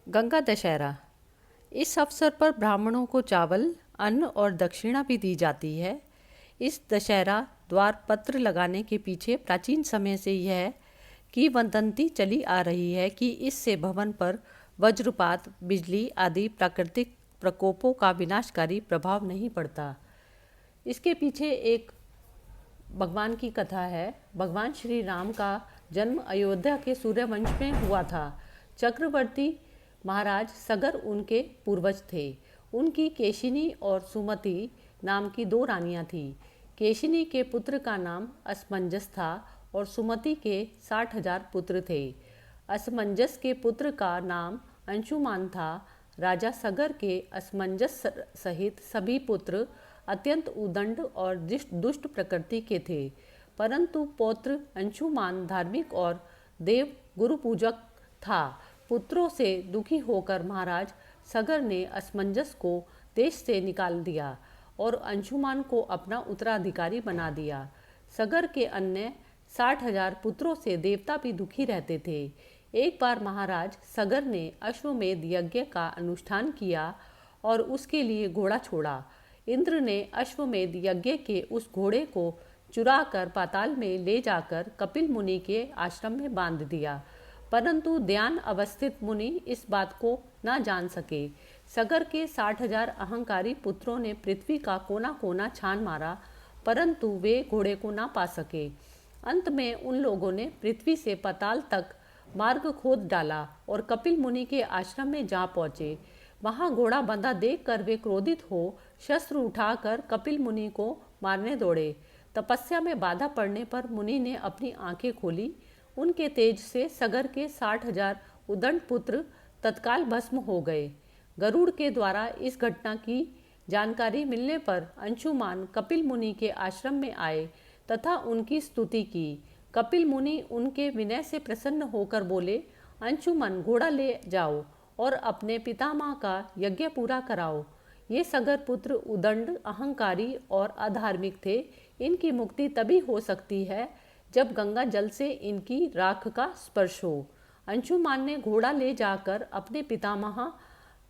गंगा दशहरा। इस अवसर पर ब्राह्मणों को चावल, अन्न और दक्षिणा भी दी जाती है। इस दशहरा द्वार पत्र लगाने के पीछे प्राचीन समय से यह किंवदंती चली आ रही है कि इससे भवन पर वज्रपात, बिजली आदि प्राकृतिक प्रकोपों का विनाशकारी प्रभाव नहीं पड़ता। इसके पीछे एक भगवान की कथा है। भगवान श्री राम का जन्म अयोध्या के सूर्यवंश में हुआ था। चक्रवर्ती महाराज सगर उनके पूर्वज थे। उनकी केशिनी और सुमति नाम की दो रानियां थीं। केशिनी के पुत्र का नाम असमंजस था और सुमति के 60,000 पुत्र थे। असमंजस के पुत्र का नाम अंशुमान था। राजा सगर के असमंजस सहित सभी पुत्र अत्यंत उदंड और दुष्ट प्रकृति के थे, परंतु पौत्र अंशुमान धार्मिक और देव गुरु पूजक था। पुत्रों से दुखी होकर महाराज सगर ने असमंजस को देश से निकाल दिया और अंशुमान को अपना उत्तराधिकारी बना दिया। सगर के अन्य 60,000 पुत्रों से देवता भी दुखी रहते थे। एक बार महाराज सगर ने अश्वमेध यज्ञ का अनुष्ठान किया और उसके लिए घोड़ा छोड़ा। इंद्र ने अश्वमेध यज्ञ के उस घोड़े को चुरा कर पाताल में ले जाकर कपिल मुनि के आश्रम में बांध दिया, परंतु ध्यान अवस्थित मुनि इस बात को न जान सके। सगर के 60,000 अहंकारी पुत्रों ने पृथ्वी का कोना कोना छान मारा, परंतु वे घोड़े को ना पा सके। अंत में उन लोगों ने पृथ्वी से पाताल तक मार्ग खोद डाला और कपिल मुनि के आश्रम में जा पहुंचे। वहां घोड़ा बंधा देखकर वे क्रोधित हो शस्त्र उठाकर कपिल मुनि को मारने दौड़े। तपस्या में बाधा पड़ने पर मुनि ने अपनी आंखें खोली। उनके तेज से सगर के 60,000 उदंड पुत्र तत्काल भस्म हो गए। गरुड़ के द्वारा इस घटना की जानकारी मिलने पर अंशुमान कपिल मुनि के आश्रम में आए तथा उनकी स्तुति की। कपिल मुनि उनके विनय से प्रसन्न होकर बोले, अंशुमन, घोड़ा ले जाओ और अपने पितामह का यज्ञ पूरा कराओ। ये सगर पुत्र उदंड, अहंकारी और अधार्मिक थे। इनकी मुक्ति तभी हो सकती है जब गंगा जल से इनकी राख का स्पर्श हो। अंशुमान ने घोड़ा ले जाकर अपने पितामह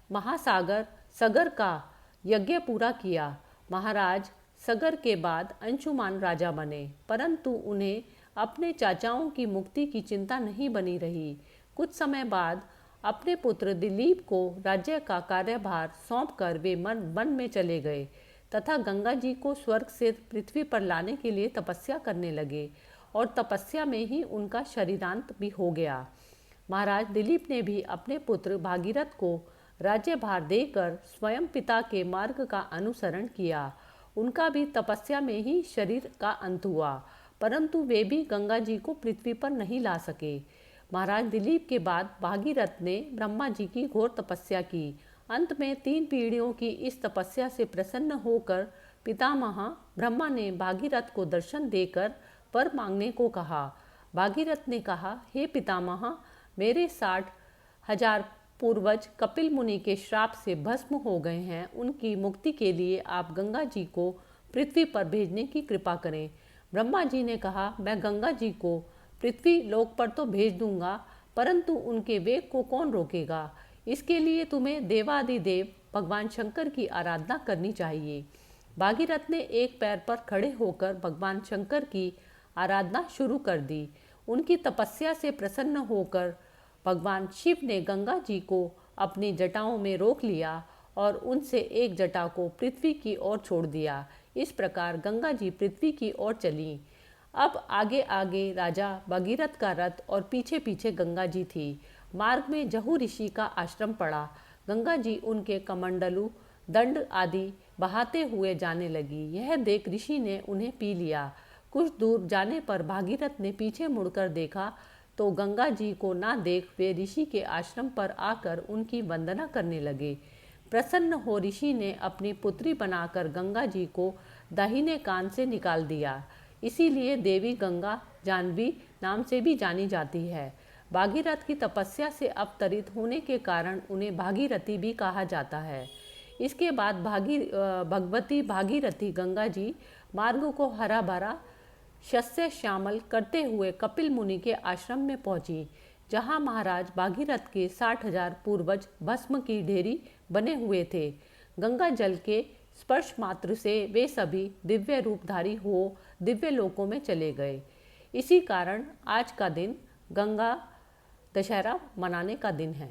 महासागर सगर का यज्ञ पूरा किया। महाराज सगर के बाद अंशुमान राजा बने, परंतु उन्हें अपने चाचाओं की मुक्ति की चिंता नहीं बनी रही। कुछ समय बाद अपने पुत्र दिलीप को राज्य का कार्यभार सौंपकर वे वन में चले गए तथा गंगा जी को स्वर्ग से पृथ्वी पर लाने के लिए तपस्या करने लगे और तपस्या में ही उनका शरीरांत भी हो गया। महाराज दिलीप ने भी अपने पुत्र भागीरथ को राज्यभार देकर स्वयं पिता के मार्ग का अनुसरण किया। उनका भी तपस्या में ही शरीर का अंत हुआ, परंतु वे भी गंगा जी को पृथ्वी पर नहीं ला सके। महाराज दिलीप के बाद भागीरथ ने ब्रह्मा जी की घोर तपस्या की। अंत में 3 पीढ़ियों की इस तपस्या से प्रसन्न होकर पितामह ब्रह्मा ने भागीरथ को दर्शन देकर वर मांगने को कहा। भागीरथ ने कहा, हे पितामह, मेरे 60,000 पूर्वज कपिल मुनि के श्राप से भस्म हो गए हैं। उनकी मुक्ति के लिए आप गंगा जी को पृथ्वी पर भेजने की कृपा करें। ब्रह्मा जी ने कहा, मैं गंगा जी को पृथ्वी लोक पर तो भेज दूंगा, परंतु उनके वेग को कौन रोकेगा? इसके लिए तुम्हें देवादिदेव भगवान शंकर की आराधना करनी चाहिए। भागीरथ ने एक पैर पर खड़े होकर भगवान शंकर की आराधना शुरू कर दी। उनकी तपस्या से प्रसन्न होकर भगवान शिव ने गंगा जी को अपनी जटाओं में रोक लिया और उनसे एक जटा को पृथ्वी की ओर छोड़ दिया। इस प्रकार गंगा जी पृथ्वी की ओर चली। अब आगे आगे राजा भगीरथ का रथ और पीछे पीछे गंगा जी थी। मार्ग में जहू ऋषि का आश्रम पड़ा। गंगा जी उनके कमंडलू, दंड आदि बहाते हुए जाने लगी। यह देख ऋषि ने उन्हें पी लिया। कुछ दूर जाने पर भागीरथ ने पीछे मुड़कर देखा तो गंगा जी को ना देख वे ऋषि के आश्रम पर आकर उनकी वंदना करने लगे। प्रसन्न हो ऋषि ने अपनी पुत्री बनाकर गंगा जी को दाहिने कान से निकाल दिया। इसीलिए देवी गंगा जाह्नवी नाम से भी जानी जाती है। भागीरथ की तपस्या से अवतरित होने के कारण उन्हें भागीरथी भी कहा जाता है। इसके बाद भगवती भागीरथी गंगा जी मार्ग को हरा भरा शस्य श्यामल करते हुए कपिल मुनि के आश्रम में पहुंची। जहाँ महाराज भागीरथ के 60,000 पूर्वज भस्म की ढेरी बने हुए थे। गंगा जल के स्पर्श मात्र से वे सभी दिव्य रूपधारी हो दिव्य लोकों में चले गए। इसी कारण आज का दिन गंगा दशहरा मनाने का दिन है।